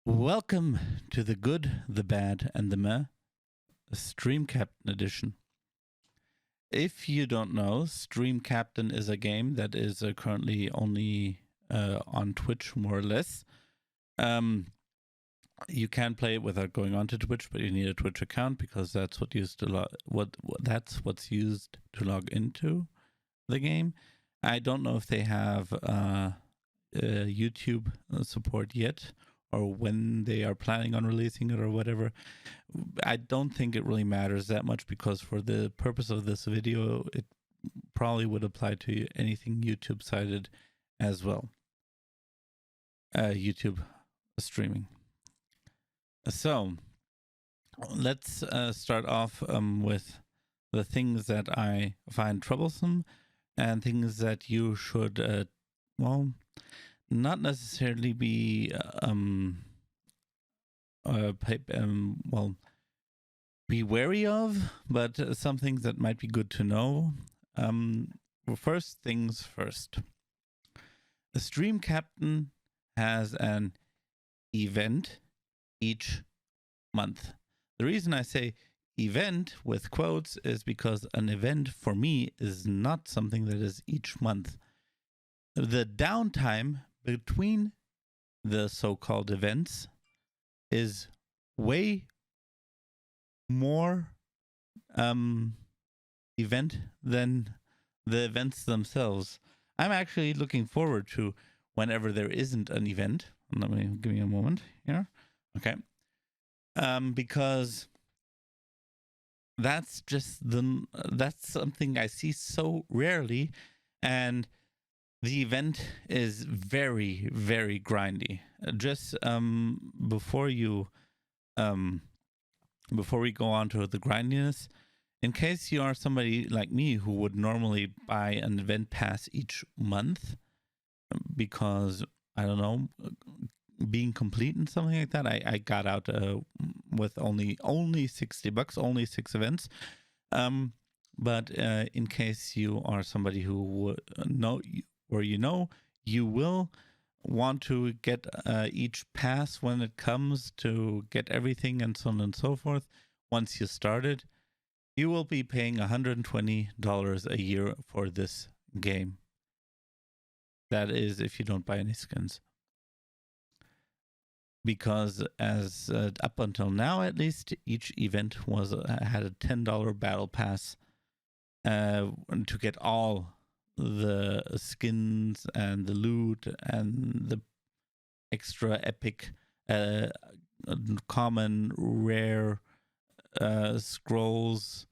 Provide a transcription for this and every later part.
Welcome to the Good, the Bad, and the Meh, Streamcaptian edition. If you don't know, Streamcaptian is a game that is currently only on Twitch, more or less. You can play it without going onto Twitch, but you need a Twitch account because that's what's used to log into the game. I don't know if they have YouTube support yet, or when they are planning on releasing it or whatever. I don't think it really matters that much because for the purpose of this video, it probably would apply to anything YouTube sided as well. YouTube streaming. So let's start off with the things that I find troublesome and things that you should, not necessarily be be wary of, but some things that might be good to know. First things first. The Streamcaptian has an event each month. The reason I say event with quotes is because an event for me is not something that is each month. The downtime between the so-called events is way more event than the events themselves. I'm actually looking forward to whenever there isn't an event. Give me a moment here. Okay. Because that's something I see so rarely, and the event is very, very grindy. Just before we go on to the grindiness, in case you are somebody like me who would normally buy an event pass each month because, I don't know, being complete and something like that, I got out with only $60, only 6 events. But in case you are somebody who would know, or you will want to get each pass when it comes to get everything and so on and so forth. Once you started, you will be paying $120 a year for this game. That is if you don't buy any skins. Because as up until now, at least, each event had a $10 battle pass to get all the skins and the loot and the extra epic, common, rare scrolls,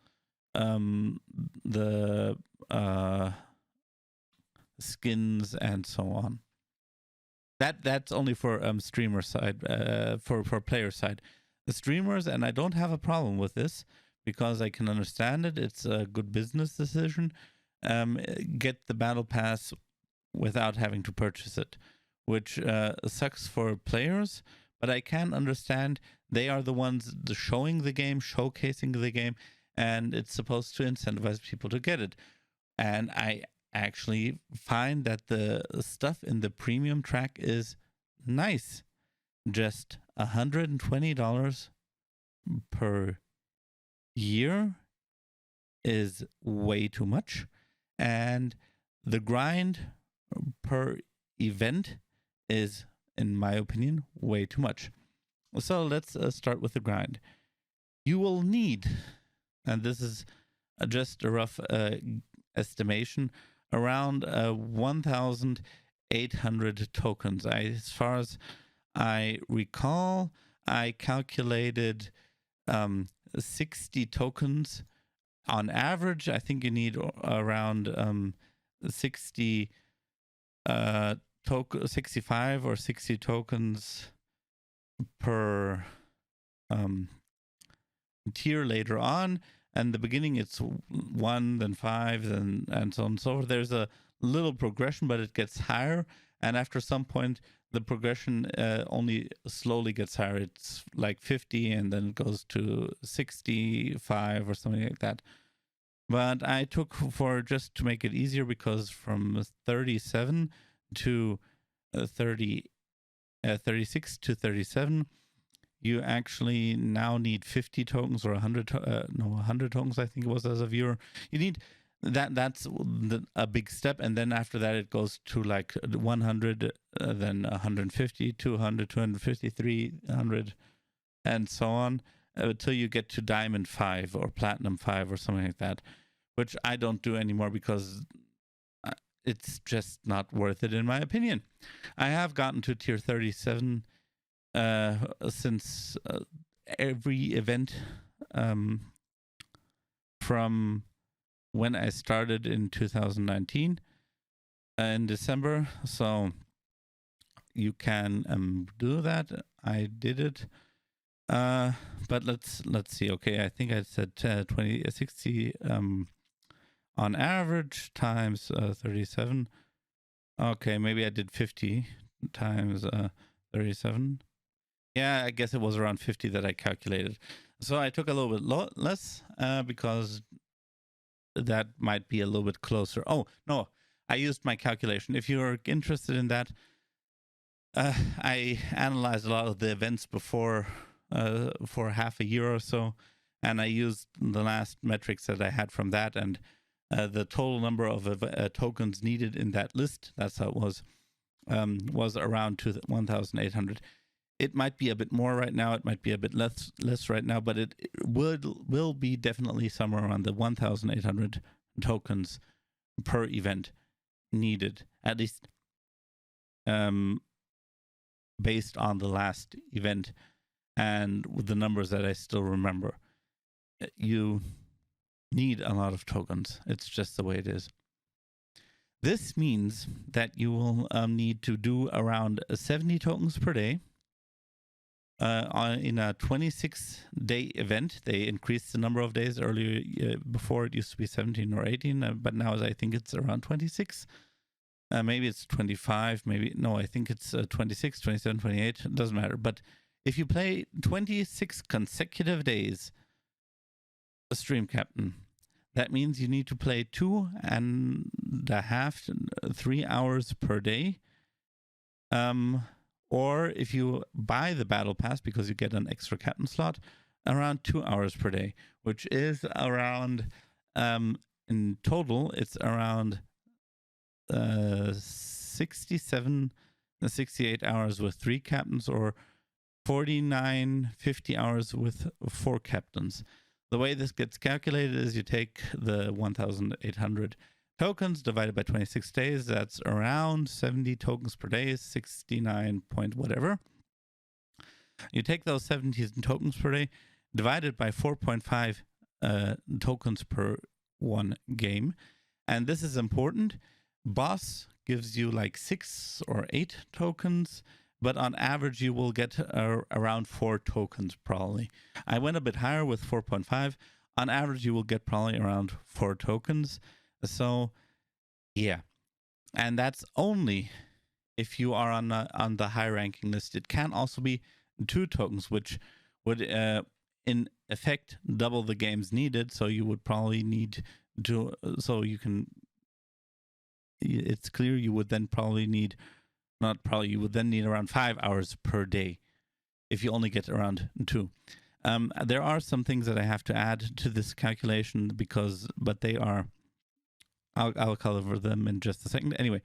the skins, and so on. That's only for streamer side, for player side. The streamers, and I don't have a problem with this because I can understand it. It's a good business decision. Get the battle pass without having to purchase it, which sucks for players, but I can understand. They are the ones showing the game, showcasing the game, and it's supposed to incentivize people to get it. And I actually find that the stuff in the premium track is nice. Just $120 per year is way too much, and the grind per event is, in my opinion, way too much. So let's start with the grind. You will need, and this is just a rough estimation, around 1,800 tokens. As far as I recall, I calculated 60 tokens on average. I think you need around 65 or 60 tokens per tier later on. And the beginning it's 1, then 5, and so on and so forth. There's a little progression, but it gets higher. And after some point, the progression only slowly gets higher. It's like 50, and then it goes to 65 or something like that. But I took, for just to make it easier, because from 37 to 38 36 to 37, you actually now need 50 tokens or 100 100 tokens, I think it was, as a viewer. You need that's a big step, and then after that it goes to like 100, then 150, 200, 250, 300, and so on, until you get to Diamond 5 or Platinum 5 or something like that, which I don't do anymore because it's just not worth it in my opinion. I have gotten to tier 37 since every event from when I started in 2019 in December. So you can do that. I did it. But let's see. Okay, I think I said 60 on average times 37. Okay, maybe I did 50 times 37. Yeah, I guess it was around 50 that I calculated. So I took a little bit less because that might be a little bit closer. Oh, no, I used my calculation. If you're interested in that, I analyzed a lot of the events before for half a year or so, and I used the last metrics that I had from that, and the total number of tokens needed in that list, that's how it was around 1,800. It might be a bit more right now. It might be a bit less right now, but it will be definitely somewhere around the 1,800 tokens per event needed, at least based on the last event and with the numbers that I still remember. You need a lot of tokens. It's just the way it is. This means that you will need to do around 70 tokens per day. In a 26-day event, they increased the number of days earlier. Before it used to be 17 or 18, but now I think it's around 26. Maybe it's 25. Maybe no, I think it's 26, 27, 28. It doesn't matter. But if you play 26 consecutive days, a Streamcaptian, that means you need to play 2.5, 3 hours per day. Or if you buy the battle pass, because you get an extra captain slot, around 2 hours per day, which is around, in total, it's around 67, 68 hours with 3 captains, or 49, 50 hours with 4 captains. The way this gets calculated is you take the 1,800 tokens divided by 26 days. That's around 70 tokens per day, 69 point whatever. You take those 70 tokens per day, divided by 4.5 tokens per one game. And this is important. Boss gives you like 6 or 8 tokens, but on average you will get around 4 tokens probably. I went a bit higher with 4.5. On average you will get probably around 4 tokens. So, yeah, and that's only if you are on the high ranking list. It can also be 2 tokens, which would in effect double the games needed. So you would probably need to, so you can. It's clear you would then probably need, not probably, you would then need around 5 hours per day if you only get around 2. There are some things that I have to add to this calculation but they are. I'll cover them in just a second. Anyway,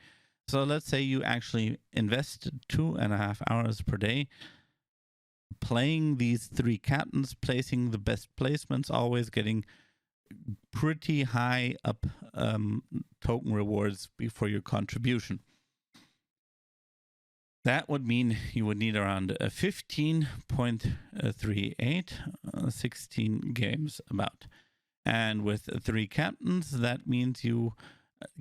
so let's say you actually invest 2.5 hours per day playing these 3 captains, placing the best placements, always getting pretty high up token rewards for your contribution. That would mean you would need around 15.38, 16 games about. And with 3 captains, that means you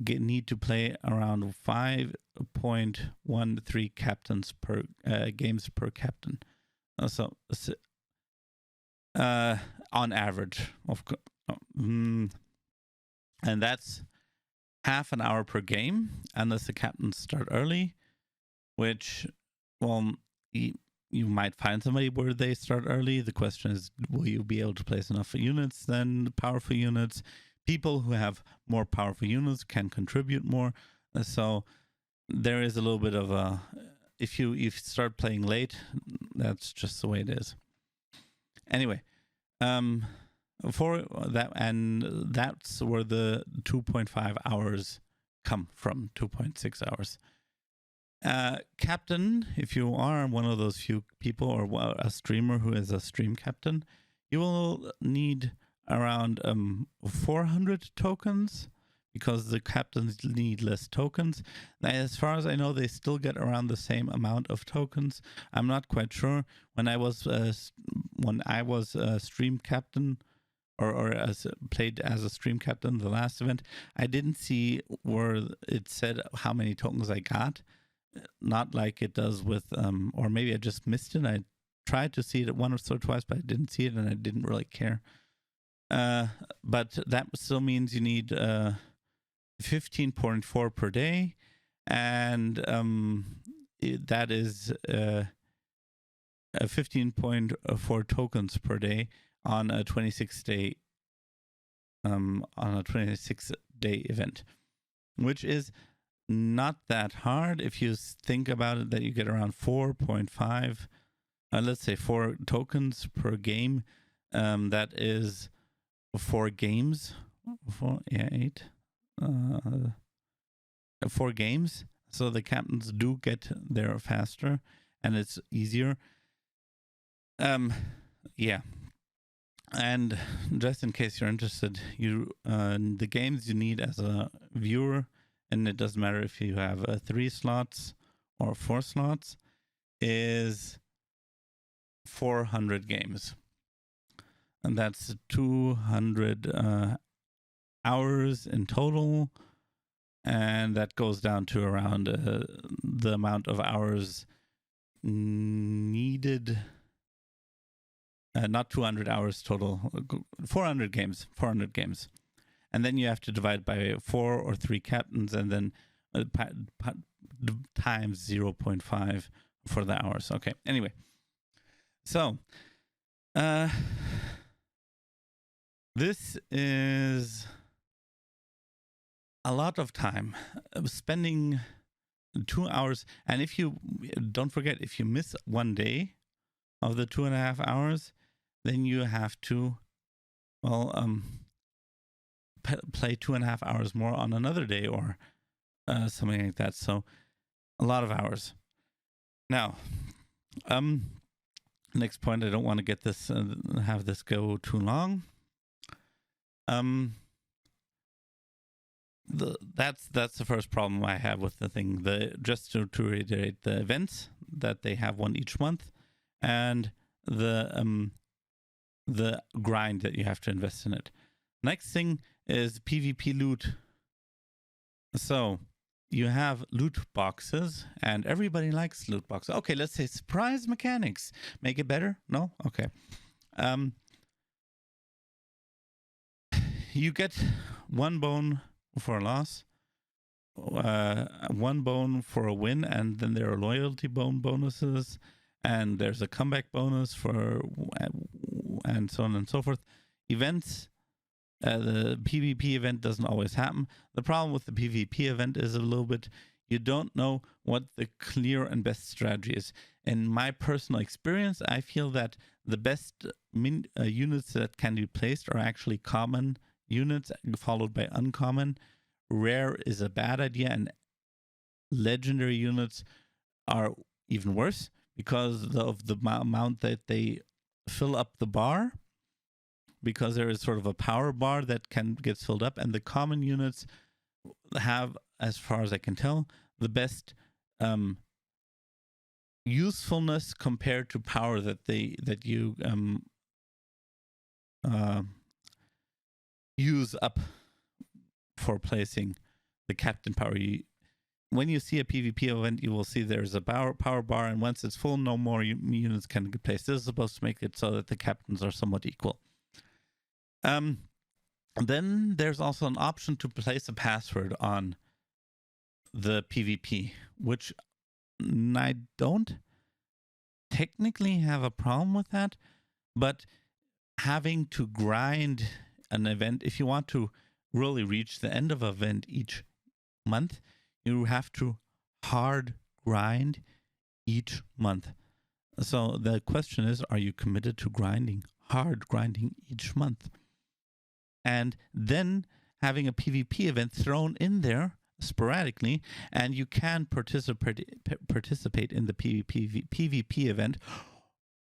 need to play around 5.13 captains per games per captain. On average, of course, and that's half an hour per game, unless the captains start early. Which, well, you might find somebody where they start early. The question is, will you be able to place enough units then, powerful units? People who have more powerful units can contribute more. So there is a little bit of a if you start playing late, that's just the way it is. Anyway, for that, and that's where the 2.5 hours come from, 2.6 hours. Captain, if you are one of those few people or a streamer who is a stream captain, you will need around 400 tokens, because the captains need less tokens. Now, as far as I know, they still get around the same amount of tokens. I'm not quite sure. When I was a stream captain, or played as a stream captain the last event, I didn't see where it said how many tokens I got. Not like it does with, or maybe I just missed it. I tried to see it once or twice, but I didn't see it, and I didn't really care. But that still means you need 15.4 per day, and that is 15.4 tokens per day on a 26-day event, which is not that hard if you think about it. That you get around 4.5, let's say 4 tokens per game. That is 4 games. 8. 4 games. So the captains do get there faster, and it's easier. Yeah. And just in case you're interested, the games you need as a viewer, and it doesn't matter if you have 3 slots or 4 slots, is 400 games. And that's 200 hours in total. And that goes down to around the amount of hours needed. Not 200 hours total, 400 games. And then you have to divide by 4 or 3 captains, and then times 0.5 for the hours. Okay, anyway. So, this is a lot of time spending 2 hours. And if you, don't forget, if you miss one day of the 2.5 hours, then you have to, play 2.5 hours more on another day, or something like that. So a lot of hours. Now, next point, I don't want to get this, have this go too long. That's the first problem I have with the thing. Just to reiterate, the events that they have one each month, and the grind that you have to invest in it. Next thing is PvP loot. So you have loot boxes, and everybody likes loot boxes. Okay, let's say surprise mechanics. Make it better? No? Okay. You get 1 bone for a loss, 1 bone for a win, and then there are loyalty bonuses, and there's a comeback bonus and so on and so forth. Events, the PvP event doesn't always happen. The problem with the PvP event is a little bit, you don't know what the clear and best strategy is. In my personal experience, I feel that the best units that can be placed are actually common units, followed by uncommon. Rare is a bad idea, and legendary units are even worse because of the amount that they fill up the bar, because there is sort of a power bar that gets filled up, and the common units have, as far as I can tell, the best usefulness compared to power that you use up for placing the captain power. When you see a PvP event, you will see there's a power bar, and once it's full, no more units can get placed. This is supposed to make it so that the captains are somewhat equal. Then there's also an option to place a password on the PvP, which I don't technically have a problem with that, but having to grind an event, if you want to really reach the end of an event each month, you have to hard grind each month. So the question is, are you committed to hard grinding each month? And then having a PvP event thrown in there sporadically, and you can participate in the PvP event,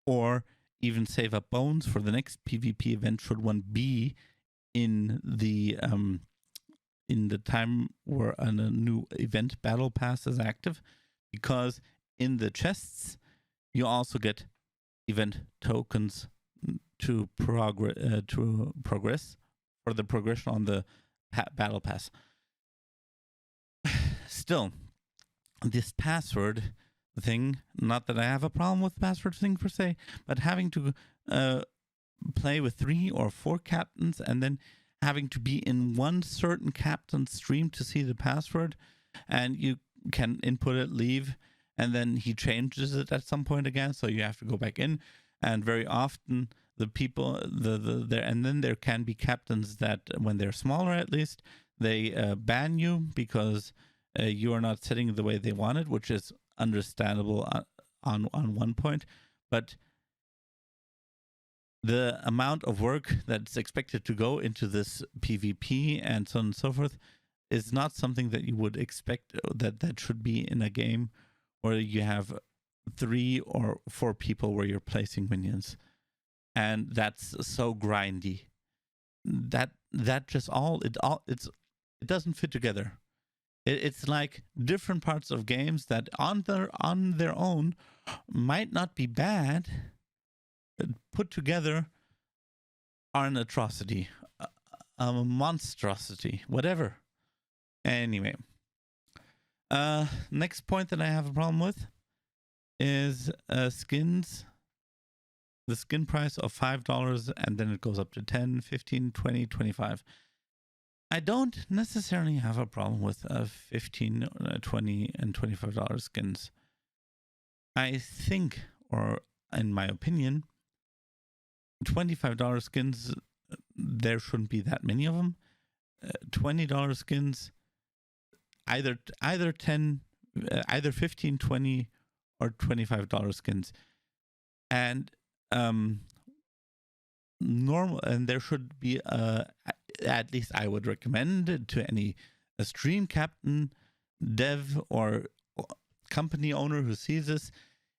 or even save up bones for the next PvP event should one be in the time where a new event battle pass is active, because in the chests you also get event tokens to progress for the progression on the battle pass. Still, this password thing, not that I have a problem with the password thing per se, but having to play with 3 or 4 captains and then having to be in one certain captain's stream to see the password, and you can input it, leave, and then he changes it at some point again, so you have to go back in. And very often the people and then there can be captains that, when they're smaller at least, they ban you because you are not setting the way they want it, which is understandable on one point. But the amount of work that's expected to go into this PvP and so on and so forth is not something that you would expect that should be in a game where you have 3 or 4 people where you're placing minions, and that's so grindy that just it doesn't fit together. It's like different parts of games that on their own might not be bad, but put together are an atrocity, a monstrosity, whatever. Anyway, next point that I have a problem with is skins. The skin price of $5, and then it goes up to 10, 15, 20, 25. I don't necessarily have a problem with $15, $20, and $25 skins. I think, or in my opinion, $25 skins, there shouldn't be that many of them. $20 skins, either 15, 20, or $25 skins, and normal. And there should be at least I would recommend to any Streamcaptian dev or company owner who sees this,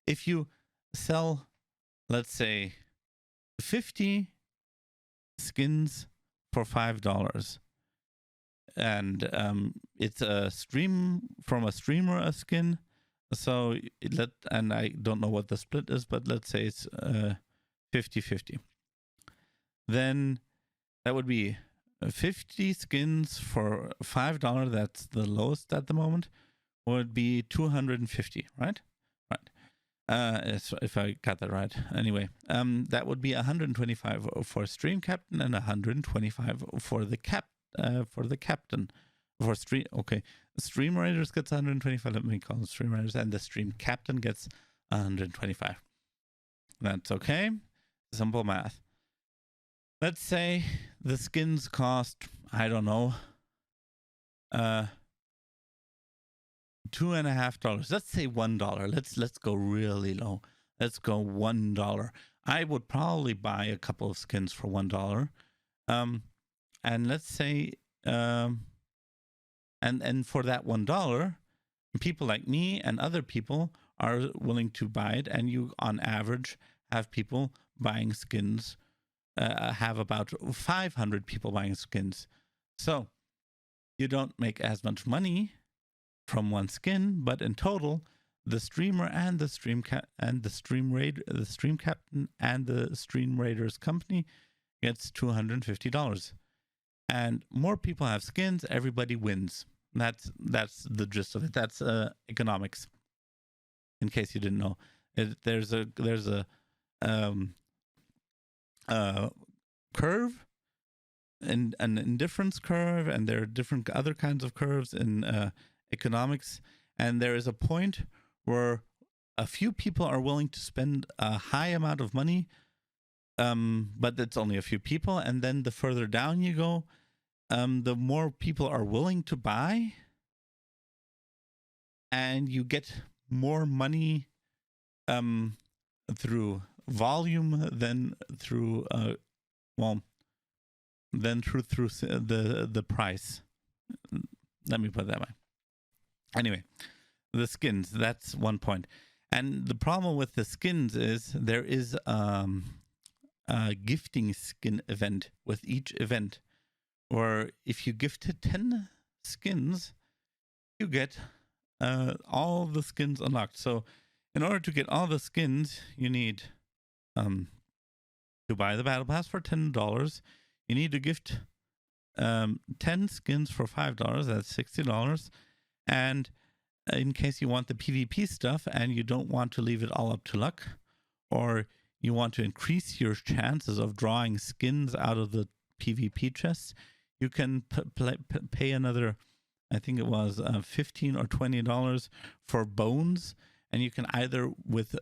if you sell, let's say, 50 skins for $5, and it's a stream from a streamer, a skin, so and I don't know what the split is, but let's say it's 50-50, then that would be 50 skins for $5. That's the lowest at the moment. Would be 250, right? If I got that right. Anyway, that would be 125 for Streamcaptian and 125 for the captain. For Streamraiders gets 125. Let me call them Streamraiders, and the Streamcaptian gets 125. That's okay. Simple math. Let's say the skins cost, I don't know, $2.50. Let's say $1. Let's go really low. Let's go $1. I would probably buy a couple of skins for $1. And let's say and for that $1, people like me and other people are willing to buy it, and you on average have people buying skins, have about 500 people buying skins. So you don't make as much money from one skin, but in total, the streamer and the Streamcaptian and the Streamraiders company gets $250. And more people have skins, everybody wins. That's the gist of it. That's economics. In case you didn't know, there's a curve, and an indifference curve, and there are different other kinds of curves in economics, and there is a point where a few people are willing to spend a high amount of money, but it's only a few people, and then the further down you go, the more people are willing to buy, and you get more money through volume, then through through the price. Let me put it that way. Anyway, the skins, that's one point. And the problem with the skins is there is a gifting skin event with each event, or if you gift 10 skins, you get all the skins unlocked. So in order to get all the skins, you need to buy the battle pass for $10. You need to gift 10 skins for $5. That's $60. And in case you want the PvP stuff and you don't want to leave it all up to luck, or you want to increase your chances of drawing skins out of the PvP chests, you can pay another, I think it was $15 or $20 for bones. And you can either with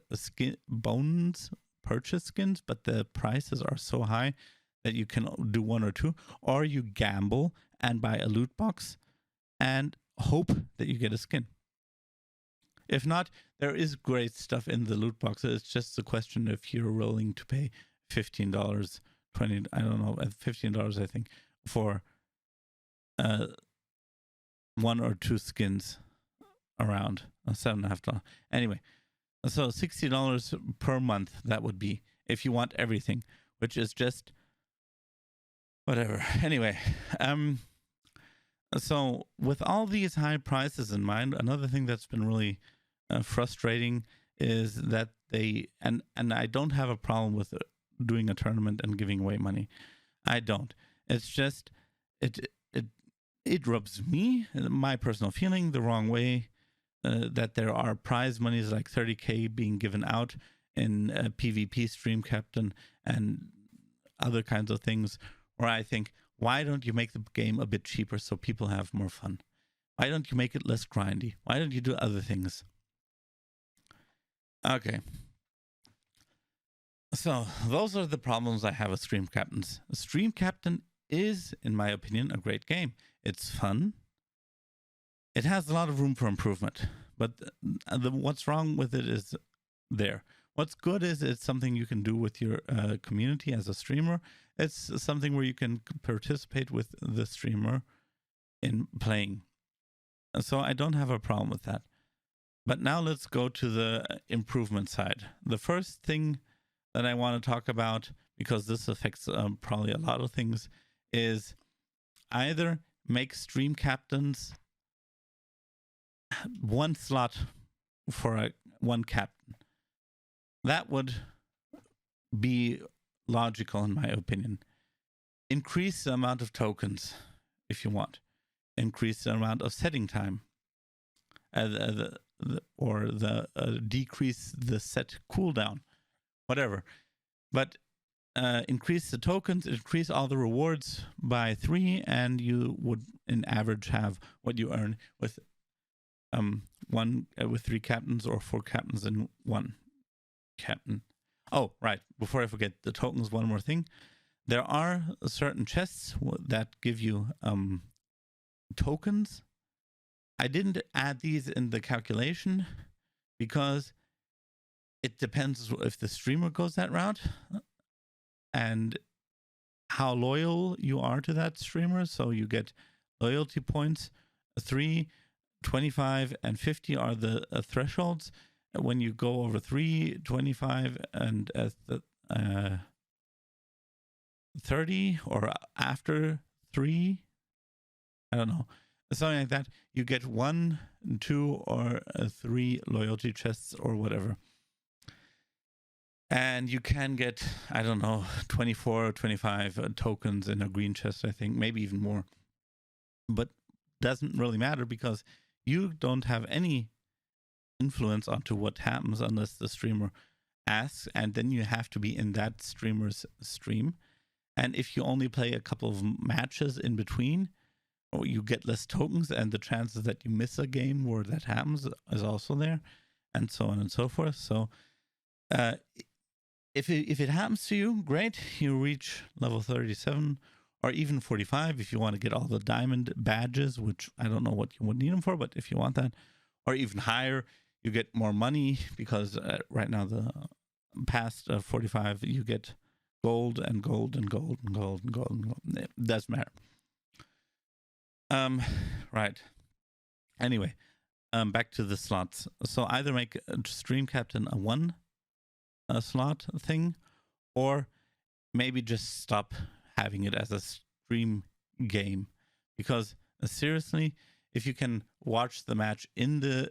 bones purchase skins, but the prices are so high that you can do one or two, or you gamble and buy a loot box and hope that you get a skin. If not, there is great stuff in the loot boxes. It's just a question if you're willing to pay $15, $20, I don't know, $15 I think, for one or two skins around $7.50. Anyway, so $60 per month, that would be if you want everything, which is just whatever. Anyway, so with all these high prices in mind, another thing that's been really frustrating is that they, and I don't have a problem with doing a tournament and giving away money. I don't. It's just it rubs me, my personal feeling, the wrong way. That there are prize monies like 30K being given out in PvP, Streamcaptian, and other kinds of things, where I think, why don't you make the game a bit cheaper so people have more fun? Why don't you make it less grindy? Why don't you do other things? Okay. So those are the problems I have with Streamcaptian. Streamcaptian is, in my opinion, a great game. It's fun. It has a lot of room for improvement, but what's wrong with it is there. What's good is it's something you can do with your community as a streamer. It's something where you can participate with the streamer in playing. So I don't have a problem with that. But now let's go to the improvement side. The first thing that I want to talk about, because this affects probably a lot of things, is either make Streamcaptians one slot for one captain. That would be logical in my opinion. Increase the amount of tokens if you want. Increase the amount of setting time. Decrease the set cooldown. Whatever. But increase the tokens, increase all the rewards by 3, and you would in average have what you earn with with 3 captains or 4 captains and 1 captain. Oh, right. Before I forget the tokens, one more thing. There are certain chests that give you tokens. I didn't add these in the calculation because it depends if the streamer goes that route and how loyal you are to that streamer. So you get loyalty points. 3, 25, and 50 are the thresholds. When you go over 3, 25, and 30, or after 3, I don't know, something like that, you get 1, 2, or 3 loyalty chests or whatever. And you can get, I don't know, 24 or 25 tokens in a green chest, I think, maybe even more. But doesn't really matter because you don't have any influence onto what happens unless the streamer asks, and then you have to be in that streamer's stream. And if you only play a couple of matches in between, or you get less tokens, and the chances that you miss a game where that happens is also there, and so on and so forth. So if it happens to you, great, you reach level 37 or even 45 if you want to get all the diamond badges, which I don't know what you would need them for, but if you want that, or even higher, you get more money because right now the past 45 you get gold and gold and gold and gold and gold and gold. It doesn't matter. Right. Anyway, back to the slots. So either make Stream Captain a one slot thing, or maybe just stop having it as a stream game. Because seriously, if you can watch the match in the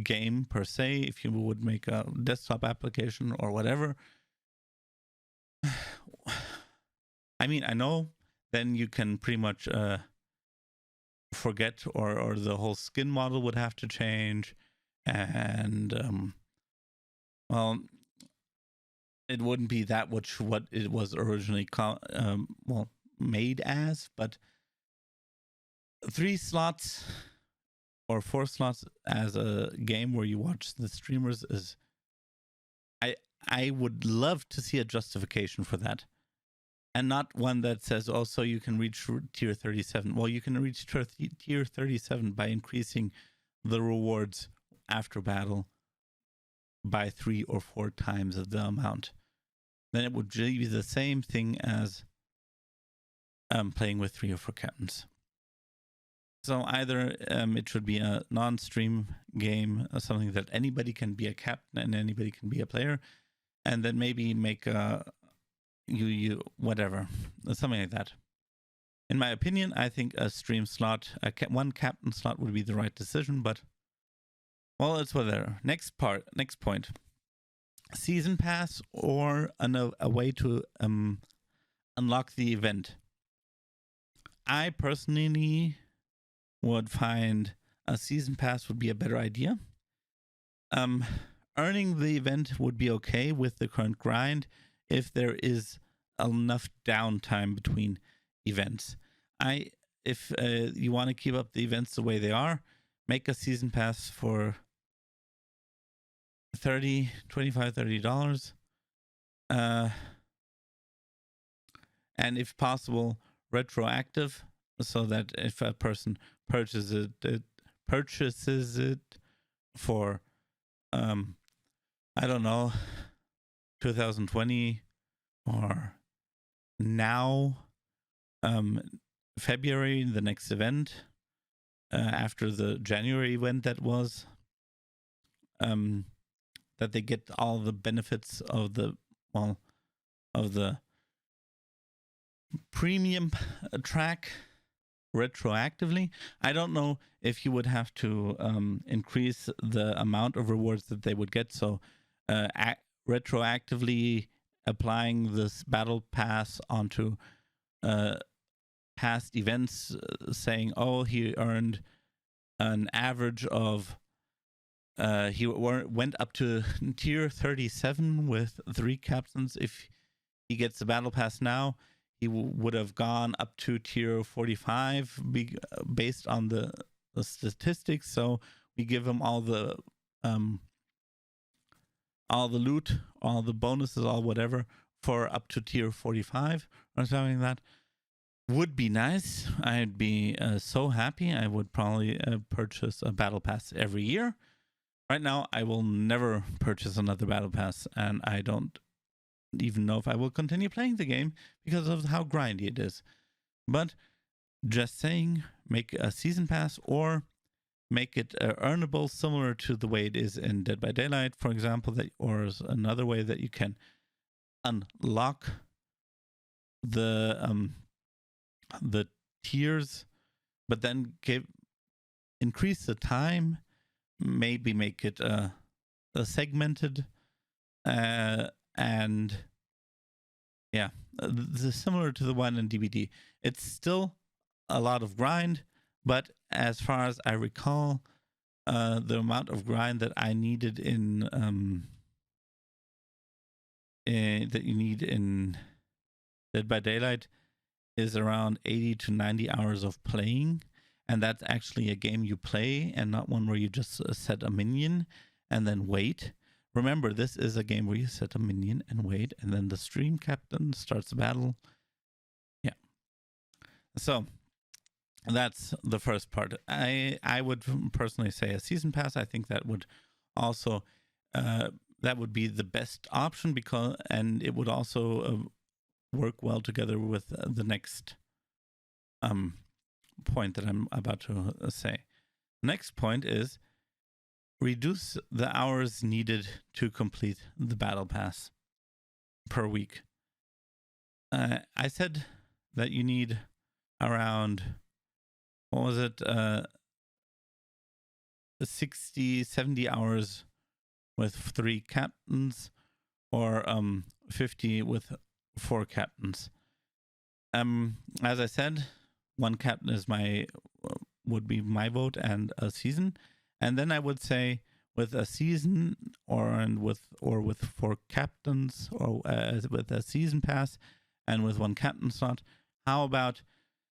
game per se, if you would make a desktop application or whatever, I mean, I know then you can pretty much forget, or the whole skin model would have to change, and well, it wouldn't be that much what it was originally made as, but 3 slots or 4 slots as a game where you watch the streamers is, I would love to see a justification for that. And not one that says, oh, so you can reach tier 37. Well, you can reach tier 37 by increasing the rewards after battle by 3 or 4 times of the amount. Then it would be the same thing as playing with 3 or 4 captains. So either it should be a non-stream game, something that anybody can be a captain and anybody can be a player, and then maybe make a whatever, something like that. In my opinion, I think a stream slot, one captain slot would be the right decision, but well, it's whatever. Next point. Season pass or a way to unlock the event. I personally would find a season pass would be a better idea. Earning the event would be okay with the current grind if there is enough downtime between events. If you want to keep up the events the way they are, make a season pass for $25-$30. And if possible, retroactive, so that if a person purchases it for I don't know, 2020 or now, February, the next event, after the January event that was, that they get all the benefits of the premium track retroactively. I don't know if you would have to increase the amount of rewards that they would get. So retroactively applying this battle pass onto past events, saying, oh, he earned an average of he went up to tier 37 with 3 captains. If he gets the battle pass now, he would have gone up to tier 45 based on the statistics. So we give him all the loot, all the bonuses, all whatever for up to tier 45 or something like that. Would be nice. I'd be so happy. I would probably purchase a battle pass every year. Right now, I will never purchase another battle pass, and I don't even know if I will continue playing the game because of how grindy it is. But just saying, make a season pass or make it earnable, similar to the way it is in Dead by Daylight, for example, or another way that you can unlock the tiers, but then increase the time, maybe make it segmented, and yeah, similar to the one in DBD. It's still a lot of grind, but as far as I recall, the amount of grind that I needed that you need in Dead by Daylight is around 80 to 90 hours of playing, and that's actually a game you play and not one where you just set a minion and then wait. Remember, this is a game where you set a minion and wait, and then the stream captain starts the battle. Yeah. So that's the first part. I would personally say a season pass. I think that would also that would be the best option, and it would also work well together with the next point that I'm about to say. Next point is reduce the hours needed to complete the battle pass per week. I said that you need around, what was it, 60, 70 hours with 3 captains, or 50 with 4 captains. As I said, 1 captain is would be my vote, and a season. And then I would say with a season, or with 4 captains, or with a season pass and with 1 captain slot, how about,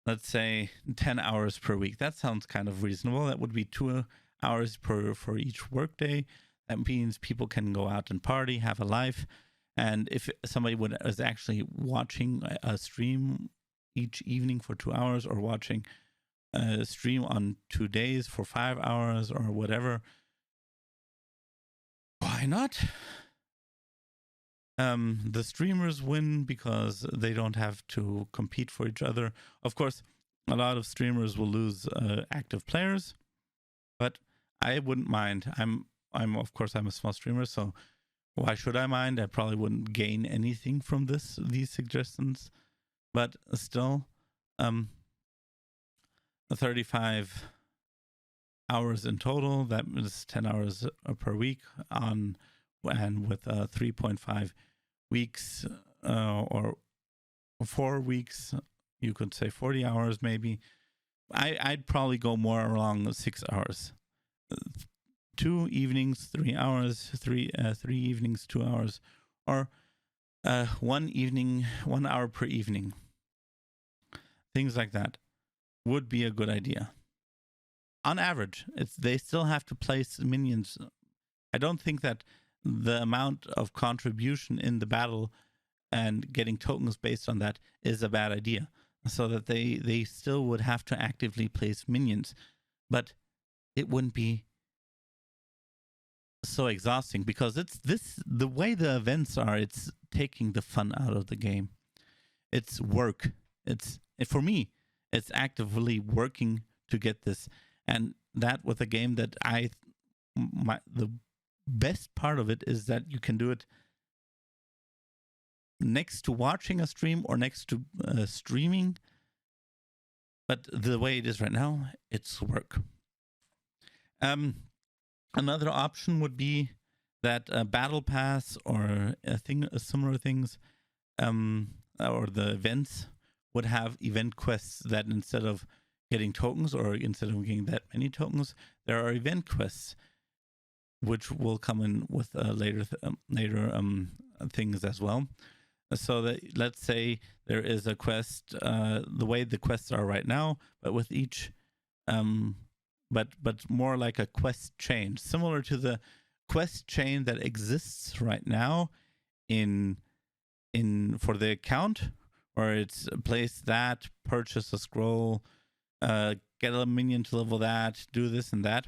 let's say, 10 hours per week? That sounds kind of reasonable. That would be 2 hours for each workday. That means people can go out and party, have a life. And if somebody is actually watching a stream each evening for 2 hours, or watching a stream on 2 days for 5 hours or whatever, why not? The streamers win because they don't have to compete for each other. Of course, a lot of streamers will lose active players, but I wouldn't mind. I'm a small streamer, so why should I mind? I probably wouldn't gain anything from these suggestions, but still, 35 hours in total. That is 10 hours per week and with 3.5 weeks, or 4 weeks, you could say 40 hours maybe. I'd probably go more along 6 hours. 2 evenings, 3 hours, 3 evenings, 2 hours, or 1 evening, 1 hour per evening. Things like that would be a good idea. On average, they still have to place minions. I don't think that the amount of contribution in the battle and getting tokens based on that is a bad idea. So that they still would have to actively place minions, but it wouldn't be so exhausting, because the way the events are, it's taking the fun out of the game. It's work. For me, it's actively working to get this, and that with a game that the best part of it is that you can do it next to watching a stream or next to streaming. But the way it is right now, it's work. Another option would be that a battle pass or similar things, or the events would have event quests that instead of getting tokens, or instead of getting that many tokens, there are event quests, which will come in with later things as well. So that, let's say there is a quest, the way the quests are right now, but with each, but more like a quest chain, similar to the quest chain that exists right now in for the account, where it's place that, purchase a scroll, get a minion to level that, do this and that.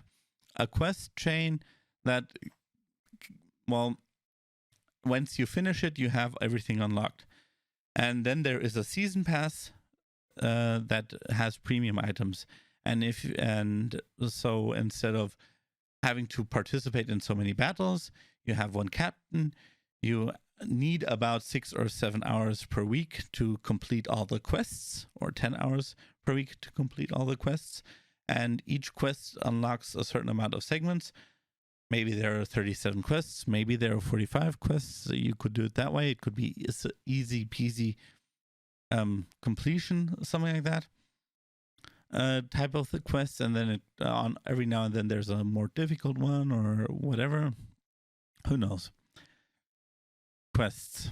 A quest chain that, well, once you finish it, you have everything unlocked. And then there is a season pass that has premium items. And so instead of having to participate in so many battles, you have 1 captain. You need about 6 or 7 hours per week to complete all the quests, or 10 hours per week to complete all the quests. And each quest unlocks a certain amount of segments. Maybe there are 37 quests. Maybe there are 45 quests. You could do it that way. It could be easy peasy completion, something like that. Type of the quest, and then on every now and then there's a more difficult one or whatever. Who knows? Quests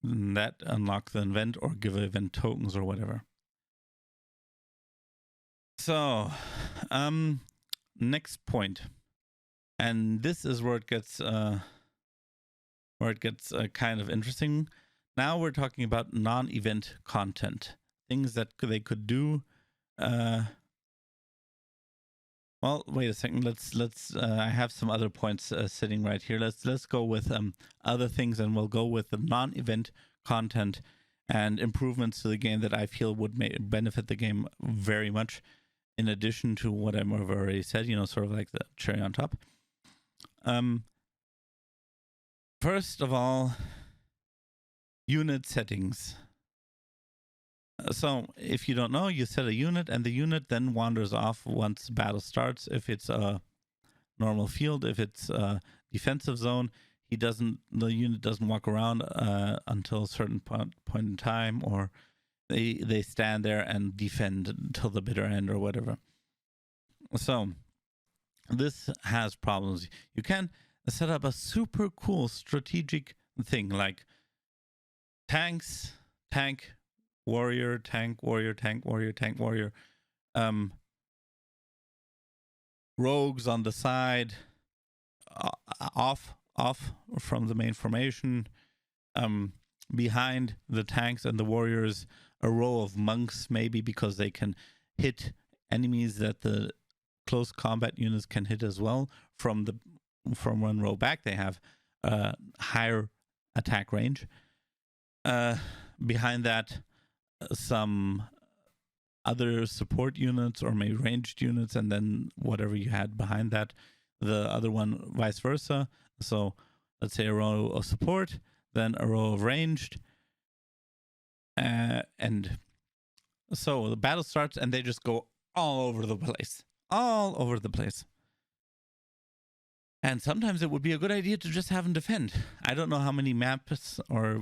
that unlock the event or give event tokens or whatever. So, next point, and this is where it gets kind of interesting. Now we're talking about non-event content, things that they could do Well, wait a second. Let's. I have some other points sitting right here. Let's go with other things, and we'll go with the non-event content and improvements to the game that I feel would benefit the game very much. In addition to what I've already said, sort of like the cherry on top. First of all, unit settings. So if you don't know, you set a unit, and the unit then wanders off once battle starts. If it's a normal field, if it's a defensive zone, the unit doesn't walk around until a certain point in time, or they stand there and defend until the bitter end or whatever. So this has problems. You can set up a super cool strategic thing like tanks, tank, warrior, tank, warrior, tank, warrior, tank, warrior. Rogues on the side, off from the main formation. Behind the tanks and the warriors, a row of monks, maybe because they can hit enemies that the close combat units can hit as well. From one row back, they have higher attack range. Behind that, some other support units or maybe ranged units, and then whatever you had behind that, the other one vice versa. So let's say a row of support, then a row of ranged, and so the battle starts and they just go all over the place. And sometimes it would be a good idea to just have them defend. I don't know how many maps or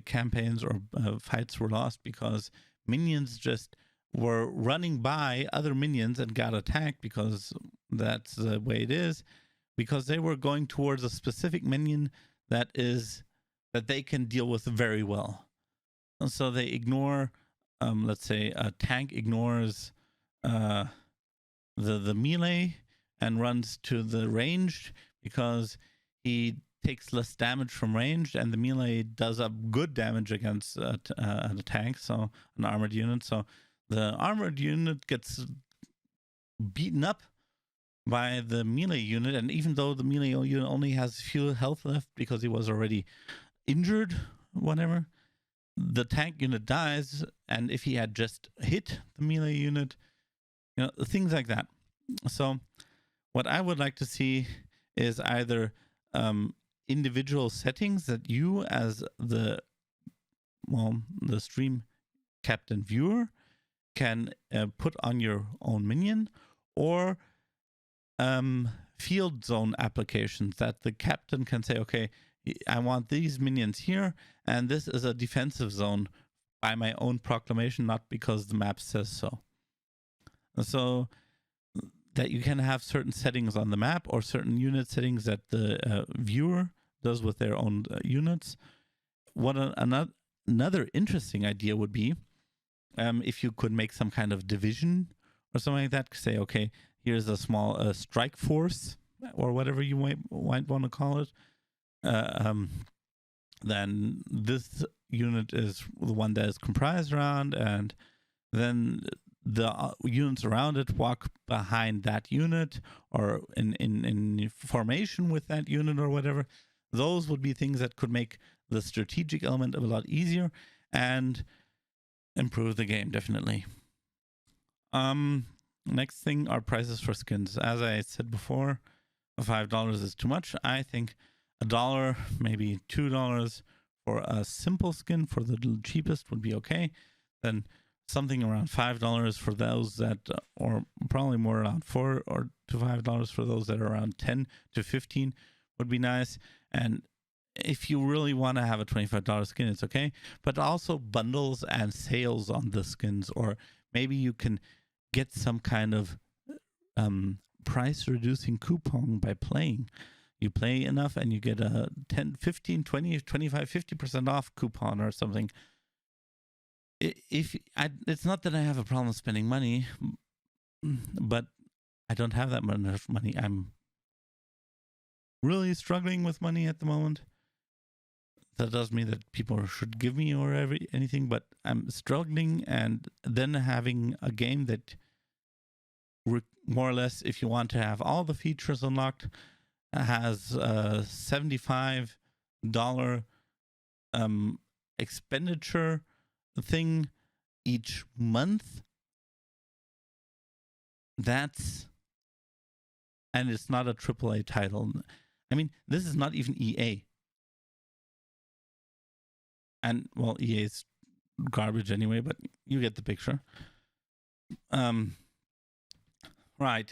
campaigns or fights were lost because minions just were running by other minions and got attacked, because that's the way it is, because they were going towards a specific minion that they can deal with very well. And so they ignore, let's say a tank ignores the melee and runs to the ranged because he takes less damage from ranged, and the melee does up good damage against a tank, so an armored unit. So the armored unit gets beaten up by the melee unit, and even though the melee unit only has few health left because he was already injured, whatever, the tank unit dies, and if he had just hit the melee unit, things like that. So what I would like to see is either individual settings that you as the stream captain viewer can put on your own minion, or field zone applications that the captain can say, okay, I want these minions here, and this is a defensive zone by my own proclamation, not because the map says so. So that you can have certain settings on the map or certain unit settings that the viewer does with their own units. Another interesting idea would be if you could make some kind of division or something like that. Say, okay, here's a small strike force or whatever you might want to call it. Then this unit is the one that is comprised around, and then the units around it walk behind that unit or in formation with that unit or whatever. Those would be things that could make the strategic element a lot easier and improve the game, definitely. Next thing are prices for skins. As I said before, $5 is too much. I think $1, maybe $2 for a simple skin for the cheapest would be okay. Then something around $5 for those that, or probably more around $4 to $5 for those that are around 10 to 15 would be nice. And if you really want to have a $25 skin, it's okay. But also bundles and sales on the skins, or maybe you can get some kind of price reducing coupon by playing. You play enough and you get a 10, 15, 20, 25, 50% off coupon or something. It's not that I have a problem spending money, but I don't have that much money. I'm really struggling with money at the moment. That doesn't mean that people should give me or anything, but I'm struggling, and then having a game that more or less, if you want to have all the features unlocked, has a $75 expenditure thing each month. And it's not a AAA title. I mean, this is not even EA. And, well, EA is garbage anyway, but you get the picture. Right.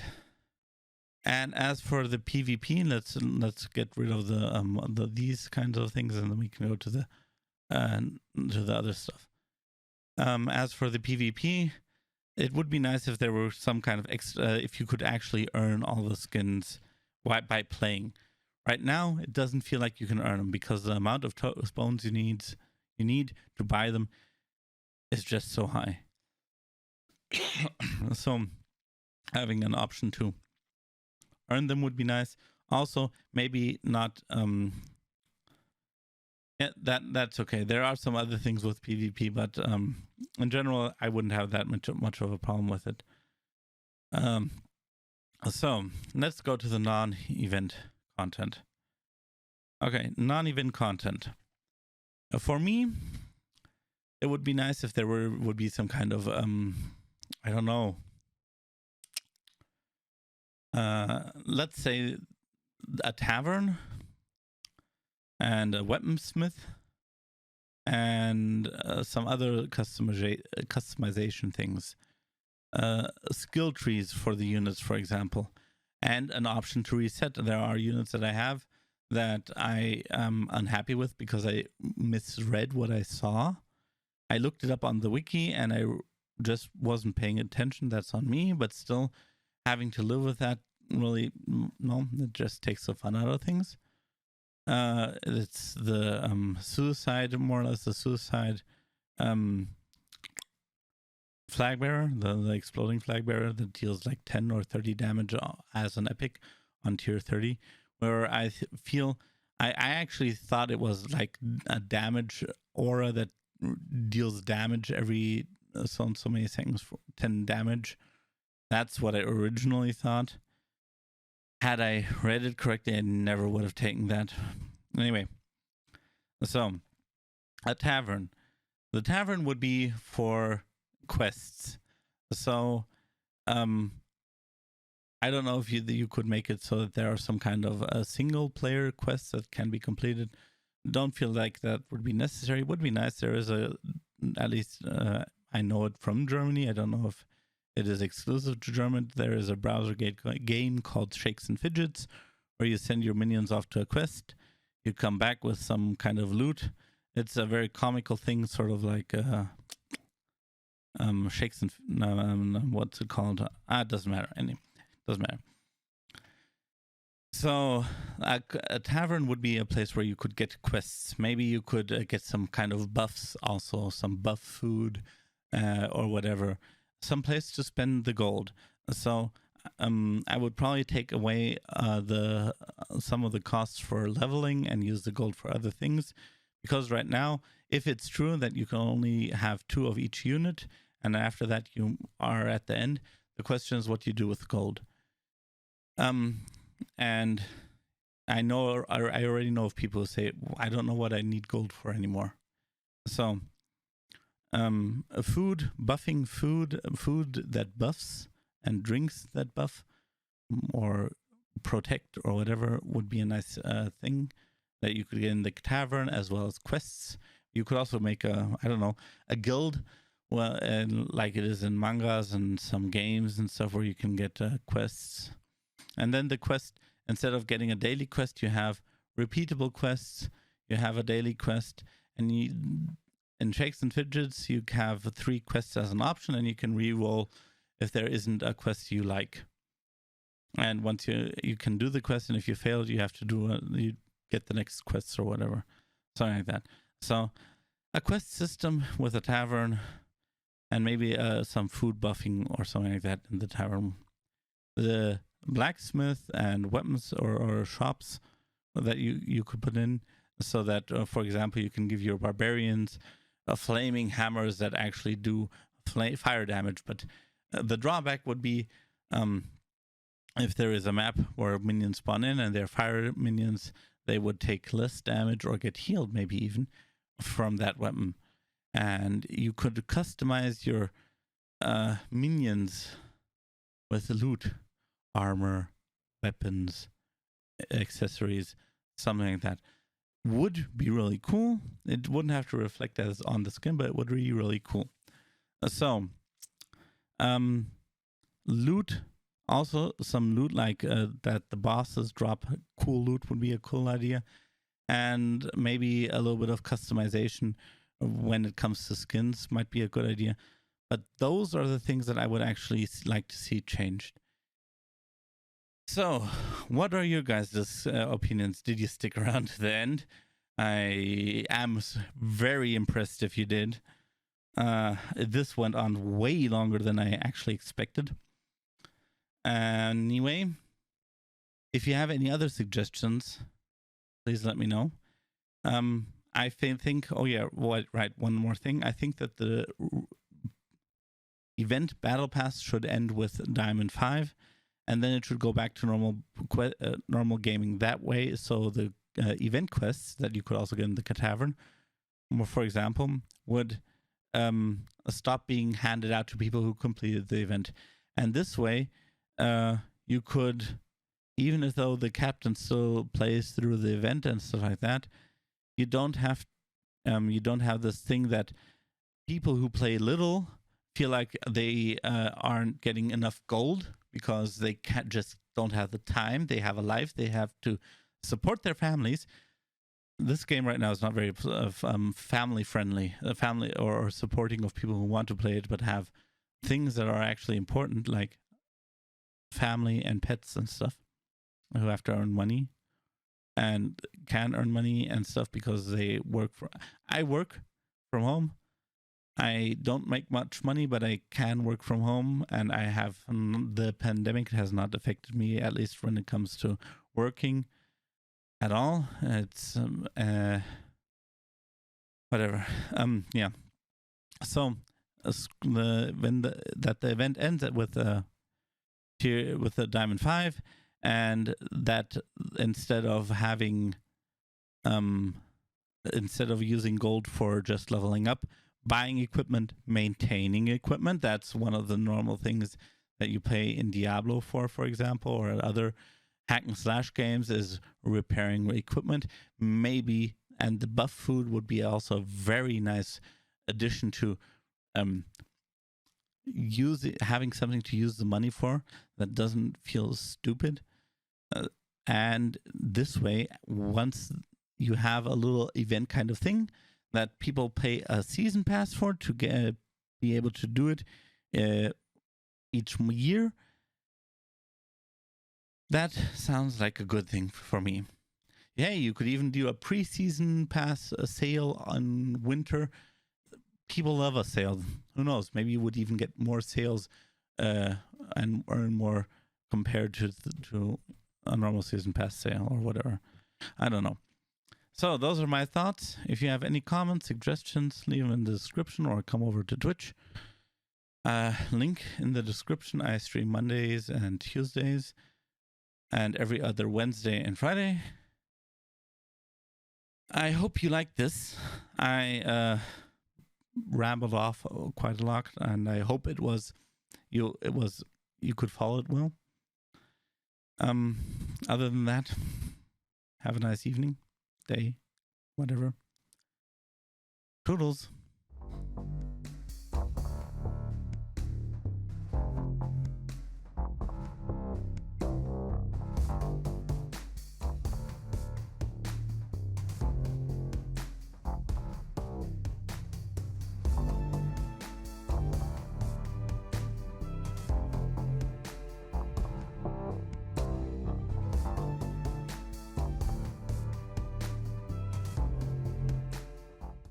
And as for the PvP, let's get rid of these kinds of things, and then we can go to the other stuff. As for the PvP, it would be nice if there were some kind of extra, if you could actually earn all the skins by playing. Right now, it doesn't feel like you can earn them because the amount of bones you need to buy them is just so high. So having an option to earn them would be nice. Also, maybe not. Yeah, that's okay. There are some other things with PvP, but in general, I wouldn't have that much of a problem with it. So let's go to the non-event content. Okay, non-event content. For me, it would be nice if there would be some kind of I don't know. Let's say a tavern and a weaponsmith and some other customization things. Skill trees for the units, for example, and an option to reset. There are units that I have that I am unhappy with because I misread what I saw. I looked it up on the wiki and I just wasn't paying attention. That's on me, but still having to live with that, really, no, it just takes the fun out of things. It's the suicide, more or less the suicide flag bearer, the exploding flag bearer that deals like 10 or 30 damage as an epic on tier 30, where I feel I actually thought it was like a damage aura that deals damage every so many seconds for 10 damage. That's what I originally thought. Had I read it correctly, I never would have taken that. Anyway, so a tavern. The tavern would be for quests. So I don't know if you could make it so that there are some kind of single player quests that can be completed. Don't feel like that would be necessary. It would be nice. There is at least I know it from Germany. I don't know if it is exclusive to German. There is a browser game called Shakes and Fidgets, where you send your minions off to a quest. You come back with some kind of loot. It's a very comical thing, sort of like Shakes and what's it called? It doesn't matter. Doesn't matter. So a tavern would be a place where you could get quests. Maybe you could get some kind of buffs, also some buff food or whatever. Some place to spend the gold. So I would probably take away some of the costs for leveling and use the gold for other things, because right now, if it's true that you can only have 2 of each unit, and after that you are at the end, the question is what you do with gold. And I already know of people who say, I don't know what I need gold for anymore. So food that buffs and drinks that buff or protect or whatever would be a nice thing that you could get in the tavern, as well as quests. You could also make a guild, well, like it is in mangas and some games and stuff, where you can get quests. And then the quest, instead of getting a daily quest, you have repeatable quests. You have a daily quest, and in Shakes and Fidgets, you have 3 quests as an option, and you can re-roll if there isn't a quest you like. And once you can do the quest, and if you fail, you have to you get the next quests or whatever, something like that. So a quest system with a tavern, and maybe some food buffing or something like that in the tavern. The blacksmith and weapons or shops that you could put in, so that for example, you can give your barbarians flaming hammers that actually do fire damage. But the drawback would be If there is a map where minions spawn in and they're fire minions, they would take less damage or get healed, maybe even from that weapon. And you could customize your minions with loot, armor, weapons, accessories, something like that. Would be really cool. It wouldn't have to reflect as on the skin, but it would be really cool. So, loot. Also, some loot like that the bosses drop cool loot would be a cool idea. And maybe a little bit of customization when it comes to skins might be a good idea. But those are the things that I would actually like to see changed. So, what are your guys' opinions? Did you stick around to the end? I am very impressed if you did. This went on way longer than I actually expected. Anyway, if you have any other suggestions, please let me know. I think, oh yeah, right, one more thing. I think that the event battle pass should end with Diamond 5, and then it should go back to normal gaming that way. So the event quests that you could also get in the Tavern, for example, would stop being handed out to people who completed the event. And this way, you could, even though the captain still plays through the event and stuff like that, you don't have this thing that people who play little feel like they aren't getting enough gold because they don't have the time. They have a life. They have to support their families. This game right now is not very family friendly, family or supporting of people who want to play it but have things that are actually important, like family and pets and stuff, who have to earn money and can earn money and stuff because they work for. I work from home. I don't make much money, but I can work from home, and I have the pandemic has not affected me, at least when it comes to working at all. It's whatever. Yeah. So the event ends with the Diamond 5, and that instead of using gold for just leveling up, buying equipment, maintaining equipment, that's one of the normal things that you pay in Diablo for example, or other hack and slash games, is repairing equipment. Maybe, and the buff food would be also a very nice addition to having something to use the money for that doesn't feel stupid. And this way, once you have a little event kind of thing that people pay a season pass for to be able to do it each year, that sounds like a good thing for me. Yeah, you could even do a pre-season pass, a sale on winter. People love a sale. Who knows? Maybe you would even get more sales and earn more compared to a normal season pass sale or whatever. I don't know. So those are my thoughts. If you have any comments, suggestions, leave them in the description or come over to Twitch. Link in the description. I stream Mondays and Tuesdays and every other Wednesday and Friday. I hope you like this. I rambled off quite a lot, and I hope you could follow it well. Other than that, have a nice evening, day, whatever. Toodles.